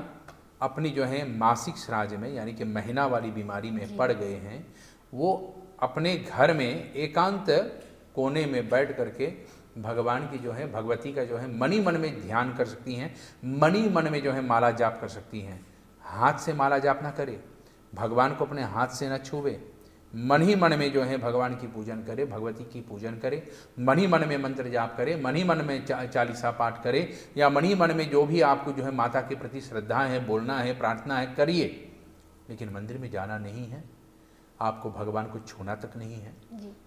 अपनी जो है मासिक स्राव में यानी कि महीना वाली बीमारी में पड़ गए हैं, वो अपने घर में एकांत कोने में बैठ करके भगवान की जो है, भगवती का जो है मन ही मन में ध्यान कर सकती हैं, मन ही मन में जो है माला जाप कर सकती हैं। हाथ से माला जाप ना करे, भगवान को अपने हाथ से ना छुए, मन ही मन में जो है भगवान की पूजन करे, भगवती की पूजन करे, मन ही मन में मंत्र जाप करे, मन ही मन में चालीसा पाठ करे, या मन ही मन में जो भी आपको जो है माता के प्रति श्रद्धा है, बोलना है, प्रार्थना है, करिए। लेकिन मंदिर में जाना नहीं है, आपको भगवान को छूना तक नहीं है,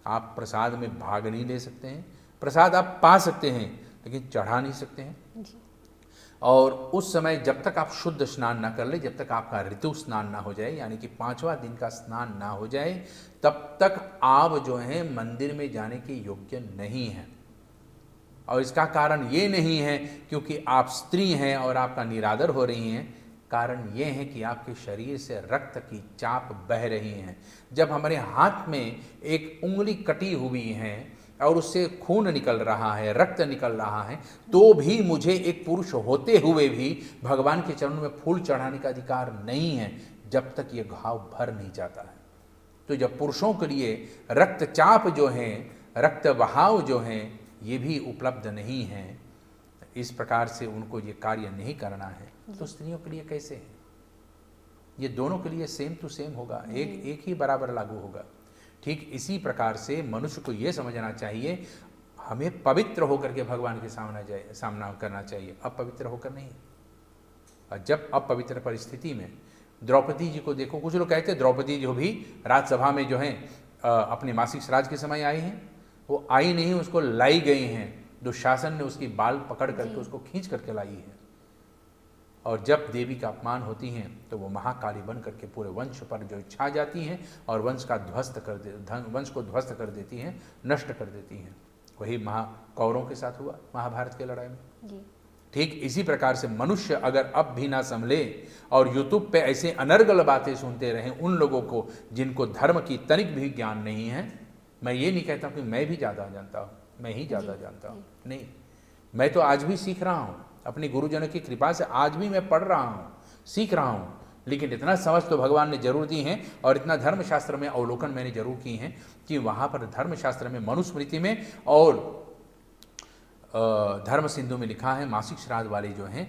आप प्रसाद में भाग नहीं ले सकते हैं। प्रसाद आप पा सकते हैं लेकिन चढ़ा नहीं सकते हैं। और उस समय जब तक आप शुद्ध स्नान ना कर ले, जब तक आपका ऋतु स्नान ना हो जाए, यानी कि 5वां दिन का स्नान ना हो जाए, तब तक आप जो है मंदिर में जाने के योग्य नहीं हैं। और इसका कारण ये नहीं है क्योंकि आप स्त्री हैं और आपका निरादर हो रही हैं, कारण ये है कि आपके शरीर से रक्त की चाप बह रही हैं। जब हमारे हाथ में एक उंगली कटी हुई है और उससे खून निकल रहा है, रक्त निकल रहा है, तो भी मुझे एक पुरुष होते हुए भी भगवान के चरणों में फूल चढ़ाने का अधिकार नहीं है, जब तक ये घाव भर नहीं जाता है। तो जब पुरुषों के लिए रक्तचाप जो है, रक्त बहाव जो है, ये भी उपलब्ध नहीं है, इस प्रकार से उनको ये कार्य नहीं करना है, तो स्त्रियों के लिए कैसे है? ये दोनों के लिए सेम टू सेम होगा, एक ही बराबर लागू होगा। ठीक इसी प्रकार से मनुष्य को ये समझना चाहिए, हमें पवित्र होकर के भगवान के सामना करना चाहिए, अपवित्र होकर नहीं। और जब अपवित्र परिस्थिति में द्रौपदी जी को देखो, कुछ लोग कहते हैं द्रौपदी जो भी राजसभा में जो है अपने मासिक श्राद्ध के समय आई हैं, वो आई नहीं, उसको लाई गई हैं। दुशासन ने उसकी बाल पकड़ करके उसको खींच करके लाई है। और जब देवी का अपमान होती हैं तो वो महाकाली बन करके पूरे वंश पर जो छा जाती हैं और वंश को ध्वस्त कर देती हैं, नष्ट कर देती हैं। वही कौरवों के साथ हुआ महाभारत की लड़ाई में। ठीक इसी प्रकार से मनुष्य अगर अब भी ना संभले और यूट्यूब पे ऐसे अनर्गल बातें सुनते रहें उन लोगों को जिनको धर्म की तनिक भी ज्ञान नहीं है, मैं ये नहीं कहता कि मैं भी ज़्यादा जानता हूँ, मैं ही ज़्यादा जानता हूँ, नहीं, मैं तो आज भी सीख रहा हूँ अपने गुरुजनों की कृपा से, आज भी मैं पढ़ रहा हूँ, सीख रहा हूँ। लेकिन इतना समझ तो भगवान ने जरूर दी है और इतना धर्मशास्त्र में अवलोकन मैंने जरूर की है कि वहाँ पर धर्मशास्त्र में मनुस्मृति में और धर्म सिंधु में लिखा है, मासिक श्राद्ध वाले जो हैं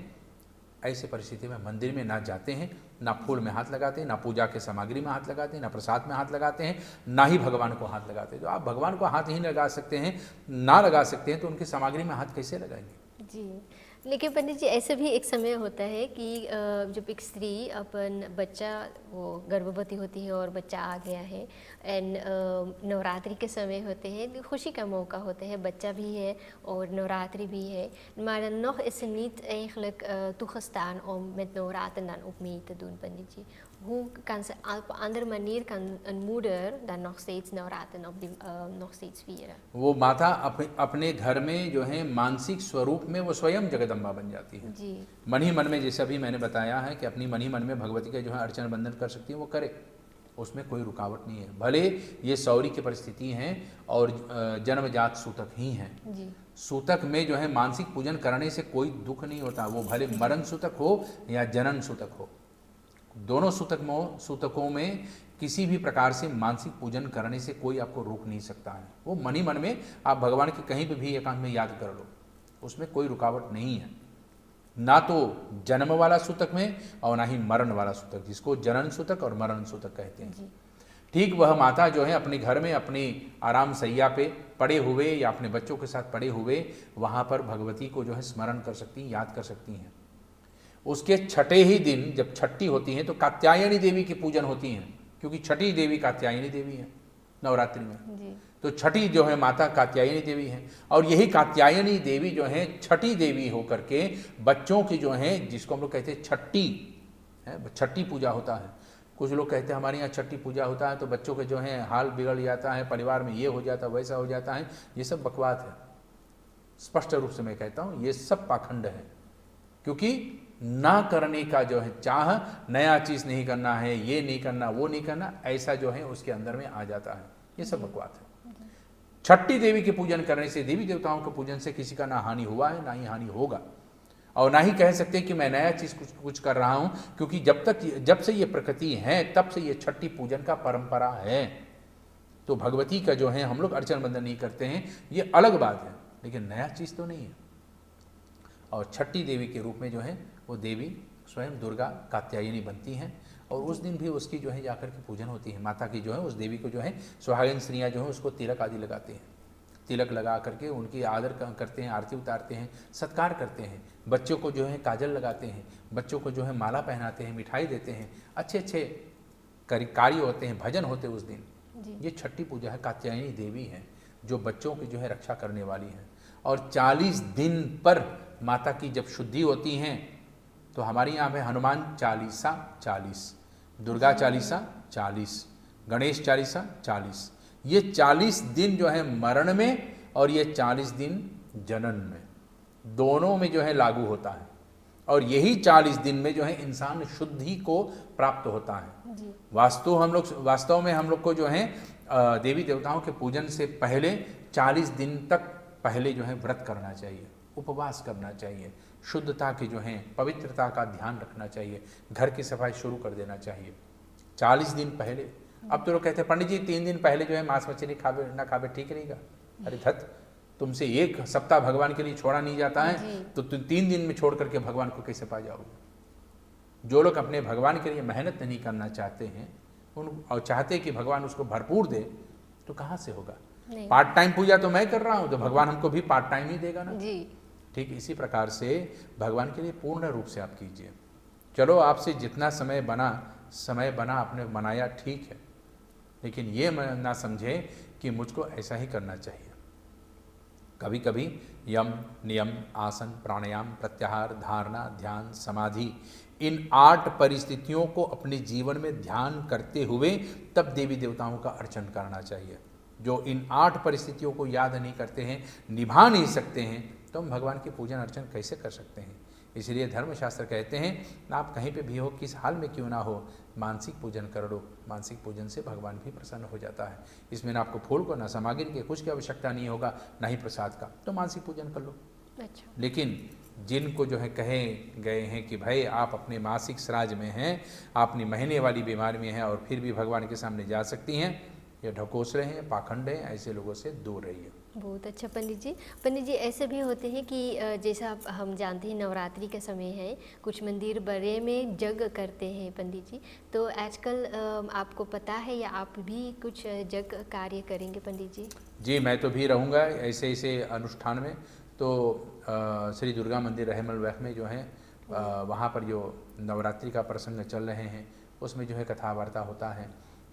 ऐसे परिस्थिति में मंदिर में ना जाते हैं, ना फूल में हाथ लगाते हैं, ना पूजा के सामग्री में हाथ लगाते हैं, ना प्रसाद में हाथ लगाते हैं, ना ही भगवान को हाथ लगाते हैं। तो आप भगवान को हाथ ही नहीं लगा सकते हैं, ना लगा सकते हैं, तो उनकी सामग्री में हाथ कैसे लगाएंगे? जी, लेकिन पंडित जी ऐसे भी एक समय होता है कि जब एक स्त्री अपन बच्चा वो गर्भवती होती है और बच्चा आ गया है एंड नवरात्रि के समय होते हैं, खुशी का मौका होता है, बच्चा भी है और navratri भी है. Maar dan nog is ze niet eigenlijk toegestaan om met navraten dan ook mee te doen, panditji. Hoe kan ze op een andere manier kan een moeder dan nog steeds navraten op die nog steeds vieren? वो माता अपने घर में जो है मानसिक स्वरूप में वो स्वयं जगदम्बा बन जाती है जी. मन ही मन में, जैसा भी मैंने बताया है कि अपनी मन ही मन में भगवती का जो है अर्चन बंधन कर सकती है, वो करे, उसमें कोई रुकावट नहीं है। भले ये सौरी की परिस्थिति है और जन्मजात सूतक ही हैं, सूतक में जो है मानसिक पूजन करने से कोई दुख नहीं होता, वो भले मरण सूतक हो या जनन सूतक हो, दोनों सूतकों में किसी भी प्रकार से मानसिक पूजन करने से कोई आपको रोक नहीं सकता है। वो मन ही मन में आप भगवान के कहीं पे भी एकांत में याद कर लो, उसमें कोई रुकावट नहीं है, ना तो जन्म वाला सूतक में और ना ही मरण वाला सूतक, जिसको जनन सूतक और मरण सूतक कहते हैं। ठीक वह माता जो है अपने घर में अपनी आराम सैया पे पड़े हुए या अपने बच्चों के साथ पड़े हुए वहाँ पर भगवती को जो है स्मरण कर सकती हैं, याद कर सकती हैं। उसके छठे ही दिन जब छठी होती हैं तो कात्यायनी देवी की पूजन होती हैं, क्योंकि छठी देवी कात्यायनी देवी है नवरात्रि में। तो छठी जो है माता कात्यायनी देवी है और यही कात्यायनी देवी जो है छठी देवी होकर के बच्चों की जो है, जिसको हम लोग कहते हैं छठी है, छठी पूजा होता है। कुछ लोग कहते हैं हमारे यहाँ छठी पूजा होता है तो बच्चों के जो है हाल बिगड़ जाता है, परिवार में ये हो जाता है, वैसा हो जाता है। ये सब बकवास है, स्पष्ट रूप से मैं कहता हूँ ये सब पाखंड है, क्योंकि ना करने का जो है चाह, नया चीज़ नहीं करना है, ये नहीं करना, वो नहीं करना, ऐसा जो है उसके अंदर में आ जाता है। ये सब बकवास है। छठी देवी के पूजन करने से, देवी देवताओं के पूजन से किसी का ना हानि हुआ है ना ही हानि होगा। और ना ही कह सकते कि मैं नया चीज़ कुछ कर रहा हूँ, क्योंकि जब से ये प्रकृति है तब से ये छठी पूजन का परंपरा है। तो भगवती का जो है हम लोग अर्चन बंदन नहीं करते हैं, ये अलग बात है, लेकिन नया चीज़ तो नहीं है। और छठी देवी के रूप में जो है वो देवी स्वयं दुर्गा कात्यायनी बनती हैं, और उस दिन भी उसकी जो है जाकर के पूजन होती है। माता की जो है उस देवी को जो है सुहागिन स्त्रियाँ जो है उसको तिलक आदि लगाते हैं, तिलक लगा करके उनकी आदर करते हैं, आरती उतारते हैं, सत्कार करते हैं। बच्चों को जो है काजल लगाते हैं, बच्चों को जो है माला पहनाते हैं, मिठाई देते हैं, अच्छे अच्छे कार्य होते हैं, भजन होते हैं उस दिन। ये छठी पूजा है, कात्यायनी देवी है जो बच्चों की जो है रक्षा करने वाली है। और 40 दिन पर माता की जब शुद्धि होती हैं तो हमारे यहाँ पे हनुमान चालीसा 40, दुर्गा चालीसा 40, गणेश चालीसा 40, ये 40 दिन जो है मरण में और ये 40 दिन जनन में, दोनों में जो है लागू होता है। और यही 40 दिन में जो है इंसान शुद्धि को प्राप्त होता है। वास्तव में हम लोग को जो है देवी देवताओं के पूजन से पहले 40 दिन तक पहले जो है व्रत करना चाहिए, उपवास करना चाहिए, शुद्धता की जो है पवित्रता का ध्यान रखना चाहिए, घर की सफाई शुरू कर देना चाहिए 40 दिन पहले। अब तो लोग कहते हैं पंडित जी 3 दिन पहले जो है मांस मछली ना खावे ठीक रहेगा। अरे धत, तुमसे 1 सप्ताह भगवान के लिए छोड़ा नहीं जाता है तो तुम 3 दिन में छोड़ करके भगवान को कैसे पा जाओगे। जो लोग अपने भगवान के लिए मेहनत नहीं करना चाहते हैं और चाहते कि भगवान उसको भरपूर दे, तो कहाँ से होगा। पार्ट टाइम पूजा तो मैं कर रहा हूँ तो भगवान हमको भी पार्ट टाइम ही देगा ना जी। ठीक इसी प्रकार से भगवान के लिए पूर्ण रूप से आप कीजिए। चलो आपसे जितना समय बना आपने मनाया ठीक है, लेकिन ये ना समझे कि मुझको ऐसा ही करना चाहिए। कभी कभी यम, नियम, आसन, प्राणायाम, प्रत्याहार, धारणा, ध्यान, समाधि, इन 8 परिस्थितियों को अपने जीवन में ध्यान करते हुए तब देवी देवताओं का अर्चन करना चाहिए। जो इन 8 परिस्थितियों को याद नहीं करते हैं, निभा नहीं सकते हैं, तो हम भगवान की पूजन अर्चन कैसे कर सकते हैं। इसलिए धर्मशास्त्र कहते हैं आप कहीं पे भी हो, किस हाल में क्यों ना हो, मानसिक पूजन कर लो। मानसिक पूजन से भगवान भी प्रसन्न हो जाता है। इसमें ना आपको फूल को, ना सामग्री के कुछ की आवश्यकता नहीं होगा, ना ही प्रसाद का, तो मानसिक पूजन कर लो। अच्छा। लेकिन जिनको जो है कहे गए हैं कि भाई आप अपने मासिक श्राद्ध में हैं, आप अपनी महीने वाली बीमारी में हैं और फिर भी भगवान के सामने जा सकती हैं, ये ढकोसले हैं, पाखंड हैं, ऐसे लोगों से दूर रहिए। बहुत अच्छा पंडित जी ऐसे भी होते हैं कि जैसा हम जानते हैं नवरात्रि का समय है, कुछ मंदिर बड़े में जग करते हैं पंडित जी, तो आजकल आपको पता है या आप भी कुछ जग कार्य करेंगे पंडित जी? जी मैं तो भी रहूँगा ऐसे अनुष्ठान में। तो श्री दुर्गा मंदिर रहमल वैख में जो है वहाँ पर जो नवरात्रि का प्रसंग चल रहे हैं उसमें जो है कथा वार्ता होता है,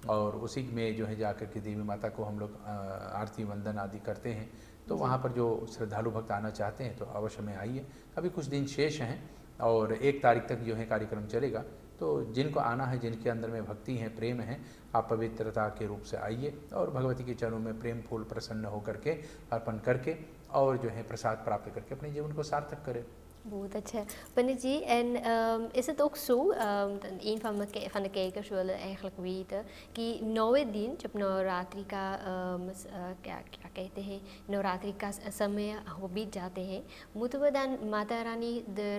और उसी में जो है जाकर के देवी माता को हम लोग आरती वंदन आदि करते हैं। तो वहाँ पर जो श्रद्धालु भक्त आना चाहते हैं तो अवश्य में आइए। अभी कुछ दिन शेष हैं और 1 तारीख तक जो है कार्यक्रम चलेगा। तो जिनको आना है, जिनके अंदर में भक्ति है, प्रेम है, आप पवित्रता के रूप से आइए और भगवती के चरणों में प्रेम फूल प्रसन्न होकर के अर्पण करके और जो है प्रसाद प्राप्त करके अपने जीवन को सार्थक करें। Goed, Panit ji, en is het ook zo, een van de kijkers willen eigenlijk weten कि 9 दिन जब नवरात्रि का क्या कहते हैं, नवरात्रि का समय हो बीत जाते हैं, moeten we dan Mata Rani de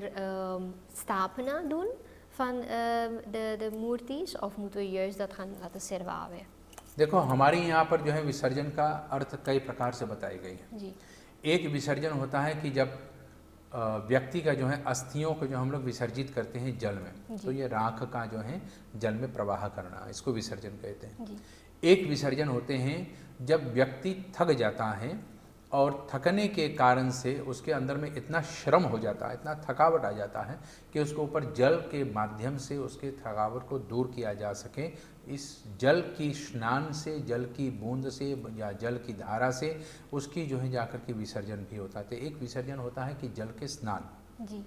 stapena doen van de मूर्ति's of moeten we juist dat gaan laten serveren? देखो हमारे यहाँ पर जो है विसर्जन का अर्थ कई प्रकार से बताए गए हैं जी। एक विसर्जन होता है कि जब व्यक्ति का जो है अस्थियों को जो हम लोग विसर्जित करते हैं जल में, तो ये राख का जो है जल में प्रवाह करना, इसको विसर्जन कहते हैं। एक विसर्जन होते हैं जब व्यक्ति थक जाता है और थकने के कारण से उसके अंदर में इतना श्रम हो जाता है, इतना थकावट आ जाता है कि उसके ऊपर जल के माध्यम से उसके थकावट को दूर किया जा सके। इस जल की स्नान से, जल की बूंद से या जल की धारा से उसकी जो है जाकर के विसर्जन भी होता है। तो एक विसर्जन होता है कि जल के स्नान जी।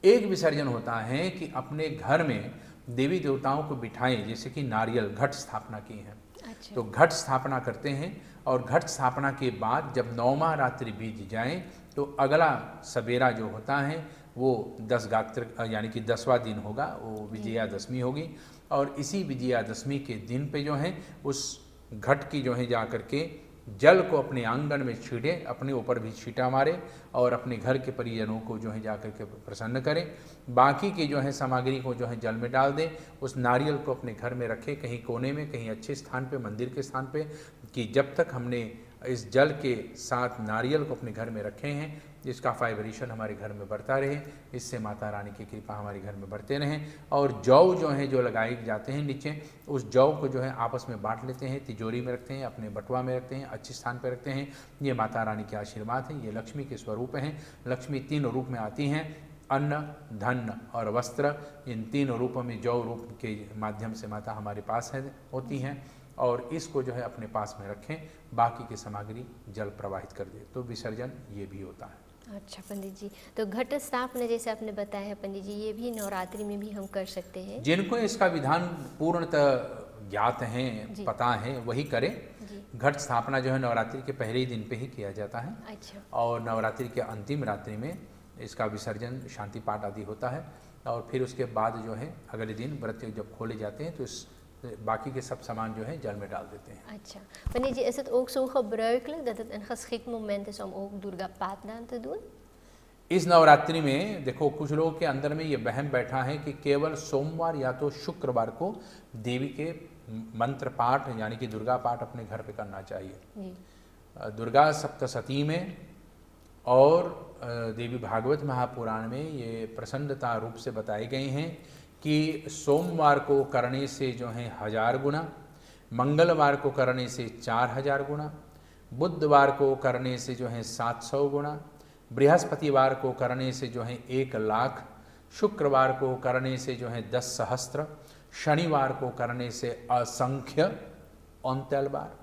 एक विसर्जन होता है कि अपने घर में देवी देवताओं को बिठाएं, जैसे कि नारियल घट स्थापना की है। अच्छा। तो घट स्थापना करते हैं और घट स्थापना के बाद जब 9वां रात्रि बीत जाए तो अगला सवेरा जो होता है वो 10 गात्र यानी कि 10वां दिन होगा, वो विजयादशमी होगी। और इसी विजयादशमी के दिन पे जो है उस घट की जो है जा कर के जल को अपने आंगन में छीटे, अपने ऊपर भी छीटा मारे और अपने घर के परिजनों को जो है जाकर के प्रसन्न करें। बाकी की जो है सामग्री को जो है जल में डाल दें। उस नारियल को अपने घर में रखें, कहीं कोने में, कहीं अच्छे स्थान पे, मंदिर के स्थान पे, कि जब तक हमने इस जल के साथ नारियल को अपने घर में रखे हैं, इसका वाइब्रेशन हमारे घर में बढ़ता रहे, इससे माता रानी की कृपा हमारे घर में बढ़ते रहें। और जौ जो है जो लगाए जाते हैं नीचे, उस जौ को जो है आपस में बांट लेते हैं, तिजोरी में रखते हैं, अपने बटुआ में रखते हैं, अच्छे स्थान पर रखते हैं। ये माता रानी के आशीर्वाद है, ये लक्ष्मी के स्वरूप हैं। लक्ष्मी 3 रूप में आती हैं, अन्न, धन और वस्त्र। इन 3 रूपों में जौ रूप के माध्यम से माता हमारे पास होती हैं। और इसको जो है अपने पास में रखें, बाकी की सामग्री जल प्रवाहित कर दे, तो विसर्जन ये भी होता है। अच्छा पंडित जी, तो घट स्थापना जैसे आपने बताया है पंडित जी, ये भी नवरात्रि में भी हम कर सकते हैं? जिनको इसका विधान पूर्णतः ज्ञात है, पता है, वही करें। घट स्थापना जो है नवरात्रि के पहले ही दिन पे ही किया जाता है। अच्छा। और नवरात्रि के अंतिम रात्रि में इसका विसर्जन, शांति पाठ आदि होता है। और फिर उसके बाद जो है अगले दिन व्रत जब खोले जाते हैं तो इस बाकी के सब सामान जो है जल में डाल देते हैं। अच्छा पंडित जी, is het ook zo gebruikelijk dat het een geschikt moment is om ook Durga पाठदान te doen? इस नवरात्रि में देखो, कुछ लोगों के अंदर में ये वहम बैठा है कि केवल सोमवार या तो शुक्रवार को देवी के मंत्र पाठ यानी कि दुर्गा पाठ अपने घर पे करना चाहिए। दुर्गा सप्तशती में और देवी भागवत महापुराण में ये प्रसन्नता रूप से बताए गए हैं कि सोमवार को करने से जो है 1000 गुना, मंगलवार को करने से 4000 गुना, बुधवार को करने से जो है 700 गुना, बृहस्पतिवार को करने से जो है 1 लाख, शुक्रवार को करने से जो है 10 सहस्त्र, शनिवार को करने से असंख्य 39 बार,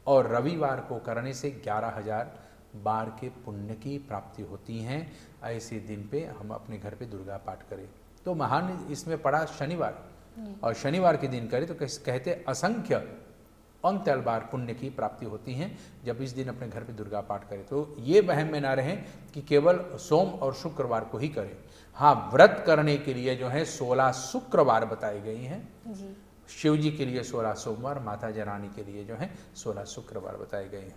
और रविवार को करने से 11,000 बार के पुण्य की प्राप्ति होती हैं। ऐसे दिन पे हम अपने घर पे दुर्गा पाठ करें। तो महान इसमें पड़ा शनिवार, और शनिवार के दिन करें तो कहते असंख्य 39 बार पुण्य की प्राप्ति होती हैं जब इस दिन अपने घर पे दुर्गा पाठ करें। तो ये वहम में ना रहें कि केवल सोम और शुक्रवार को ही करें। हाँ, व्रत करने के लिए जो है 16 शुक्रवार बताए गए हैं। शिव जी के लिए 16 सोमवार, माता रानी के लिए जो है 16 शुक्रवार बताए गए हैं।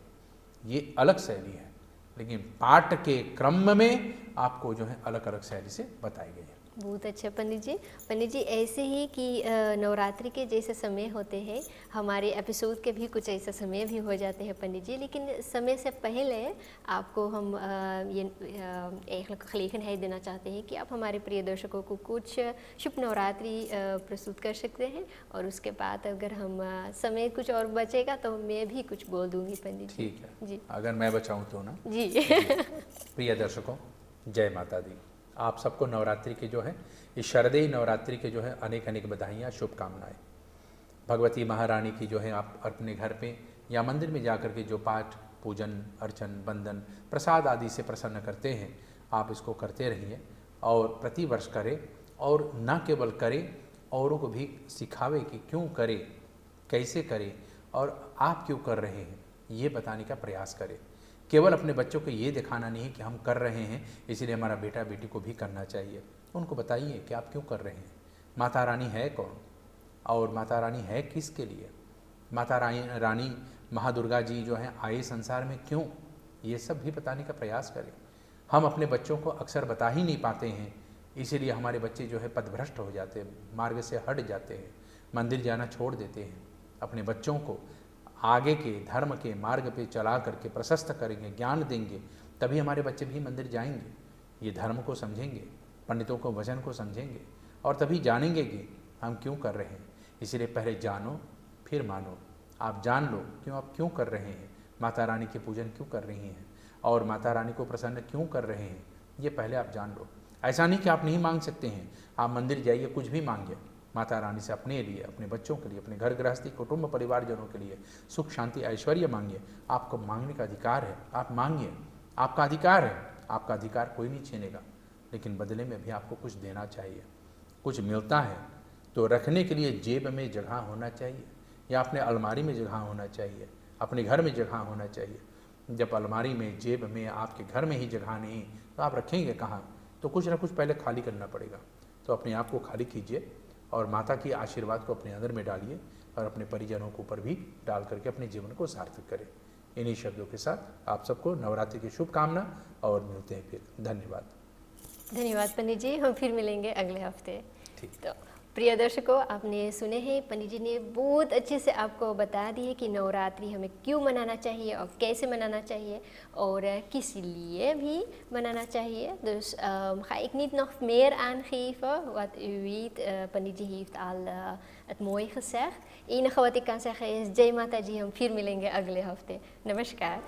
ये अलग शैली है, लेकिन पाठ के क्रम में आपको जो है अलग अलग शैली से बताई गई है। बहुत अच्छा पंडित जी। पंडित जी, ऐसे ही कि नवरात्रि के जैसे समय होते हैं, हमारे एपिसोड के भी कुछ ऐसे समय भी हो जाते हैं पंडित जी, लेकिन समय से पहले आपको हम ये एक गelegenheid देना चाहते हैं कि आप हमारे प्रिय दर्शकों को कुछ शुभ नवरात्रि प्रस्तुत कर सकते हैं, और उसके बाद अगर हम समय कुछ और बचेगा तो मैं भी कुछ बोल दूंगी पंडित जी। ठीक है जी, अगर मैं बचाऊं तो ना जी। प्रिय दर्शकों, जय माता दी। आप सबको नवरात्रि के जो है, इस शारदीय नवरात्रि के जो है अनेक अनेक बधाइयाँ, शुभकामनाएं। भगवती महारानी की जो है आप अपने घर पे या मंदिर में जाकर के जो पाठ, पूजन, अर्चन, बंदन, प्रसाद आदि से प्रसन्न करते हैं, आप इसको करते रहिए और प्रतिवर्ष करें। और न केवल करें, औरों को भी सिखावे कि क्यों करें, कैसे करें और आप क्यों कर रहे हैं, ये बताने का प्रयास करें। केवल अपने बच्चों को ये दिखाना नहीं कि हम कर रहे हैं इसलिए हमारा बेटा बेटी को भी करना चाहिए। उनको बताइए कि आप क्यों कर रहे हैं, माता रानी है कौन और माता रानी है किसके लिए, माता रानी महादुर्गा जी जो है आए संसार में क्यों, ये सब भी बताने का प्रयास करें। हम अपने बच्चों को अक्सर बता ही नहीं पाते हैं, इसीलिए हमारे बच्चे जो है पथभ्रष्ट हो जाते हैं, मार्ग से हट जाते हैं, मंदिर जाना छोड़ देते हैं। अपने बच्चों को आगे के धर्म के मार्ग पे चला करके प्रशस्त करेंगे, ज्ञान देंगे, तभी हमारे बच्चे भी मंदिर जाएंगे, ये धर्म को समझेंगे, पंडितों को वचन को समझेंगे, और तभी जानेंगे कि हम क्यों कर रहे हैं। इसलिए पहले जानो फिर मानो। आप जान लो क्यों, आप क्यों कर रहे हैं, माता रानी के पूजन क्यों कर रही हैं और माता रानी को प्रसन्न क्यों कर रहे हैं, ये पहले आप जान लो। ऐसा नहीं कि आप नहीं मांग सकते हैं, आप मंदिर जाइए, कुछ भी मांगिए माता रानी से, अपने लिए, अपने बच्चों के लिए, अपने घर गृहस्थी, कुटुंब परिवारजनों के लिए सुख शांति ऐश्वर्य मांगिए। आपको मांगने का अधिकार है, आप मांगिए, आपका अधिकार है, आपका अधिकार कोई नहीं छीनेगा, लेकिन बदले में भी आपको कुछ देना चाहिए। कुछ मिलता है तो रखने के लिए जेब में जगह होना चाहिए या अपने अलमारी में जगह होना चाहिए, अपने घर में जगह होना चाहिए। जब अलमारी में, जेब में, आपके घर में ही जगह नहीं तो आप रखेंगे कहाँ, तो कुछ ना कुछ पहले खाली करना पड़ेगा। तो अपने आप को खाली कीजिए और माता की आशीर्वाद को अपने अंदर में डालिए और अपने परिजनों के ऊपर भी डाल करके अपने जीवन को सार्थक करें। इन्हीं शब्दों के साथ आप सबको नवरात्रि की शुभकामना और मिलते हैं फिर। धन्यवाद। धन्यवाद पंडित जी, हम फिर मिलेंगे अगले हफ्ते। ठीक। तो प्रिय दर्शकों, आपने सुने हैं पंडित जी ने बहुत अच्छे से आपको बता दी है कि नवरात्रि हमें क्यों मनाना चाहिए और कैसे मनाना चाहिए और किस लिए भी manaना चाहिए. Dus ga ik niet nog meer aangeven. Wat u weet, Pandit ji heeft al het mooi gezegd. Het enige wat ik kan zeggen is Jai Mataji, हम फिर मिलेंगे अगले हफ्ते. नमस्कार.